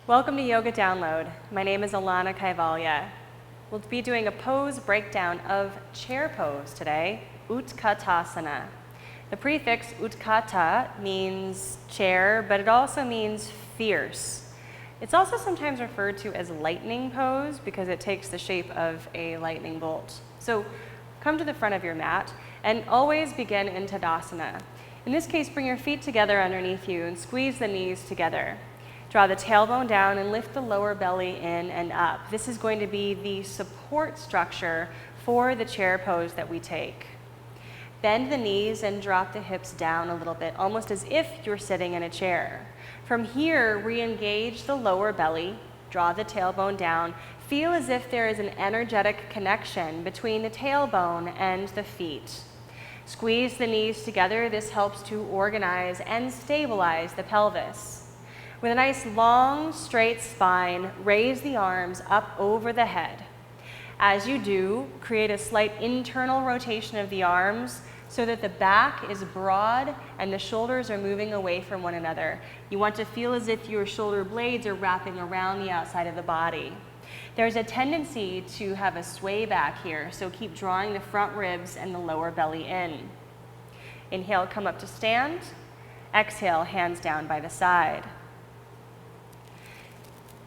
Welcome to Yoga Download. My name is Alana Kaivalya. We'll be doing a pose breakdown of chair pose today, Utkatasana. The prefix utkata means chair, but it also means fierce. It's also sometimes referred to as lightning pose because it takes the shape of a lightning bolt. So come to the front of your mat and always begin in Tadasana. In this case, bring your feet together underneath you and squeeze the knees together. Draw the tailbone down and lift the lower belly in and up. This is going to be the support structure for the chair pose that we take. Bend the knees and drop the hips down a little bit, almost as if you're sitting in a chair. From here, re-engage the lower belly, draw the tailbone down, feel as if there is an energetic connection between the tailbone and the feet. Squeeze the knees together. This helps to organize and stabilize the pelvis. With a nice long, straight spine, raise the arms up over the head. As you do, create a slight internal rotation of the arms so that the back is broad and the shoulders are moving away from one another. You want to feel as if your shoulder blades are wrapping around the outside of the body. There's a tendency to have a sway back here, so keep drawing the front ribs and the lower belly in. Inhale, come up to stand. Exhale, hands down by the side.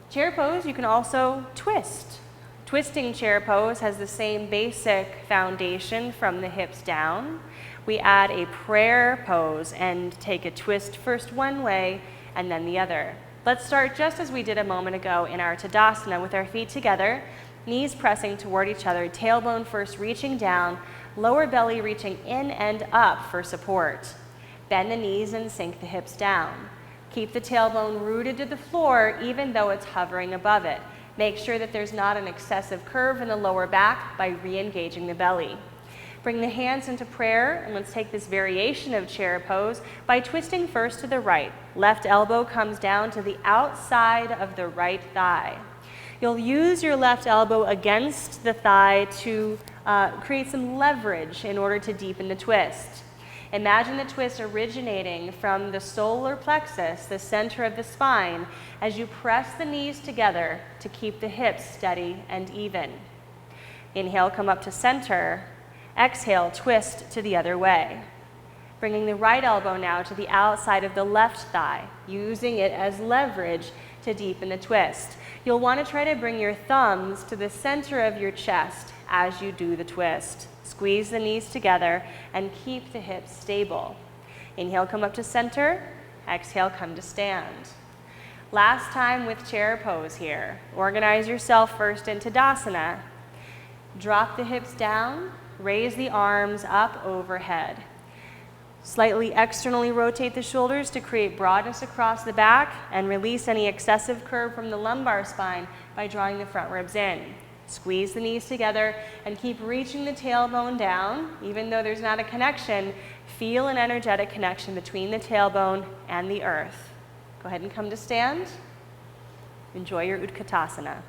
Chair pose, you can also twist. Twisting chair pose has the same basic foundation from the hips down. We add a prayer pose and take a twist first one way and then the other. Let's start just as we did a moment ago in our Tadasana with our feet together, knees pressing toward each other, tailbone first reaching down, lower belly reaching in and up for support. Bend the knees and sink the hips down. Keep the tailbone rooted to the floor even though it's hovering above it. Make sure that there's not an excessive curve in the lower back by re-engaging the belly. Bring the hands into prayer, and let's take this variation of chair pose by twisting first to the right. Left elbow comes down to the outside of the right thigh. You'll use your left elbow against the thigh to create some leverage in order to deepen the twist. Imagine the twist originating from the solar plexus, the center of the spine, as you press the knees together to keep the hips steady and even. Inhale, come up to center. Exhale, twist to the other way. Bringing the right elbow now to the outside of the left thigh, using it as leverage to deepen the twist. You'll want to try to bring your thumbs to the center of your chest as you do the twist. Squeeze the knees together and keep the hips stable. Inhale, come up to center. Exhale, come to stand. Last time with chair pose here. Organize yourself first in Tadasana. Drop the hips down, raise the arms up overhead. Slightly externally rotate the shoulders to create broadness across the back and release any excessive curve from the lumbar spine by drawing the front ribs in. Squeeze the knees together and keep reaching the tailbone down. Even though there's not a connection, feel an energetic connection between the tailbone and the earth. Go ahead and come to stand. Enjoy your Utkatasana.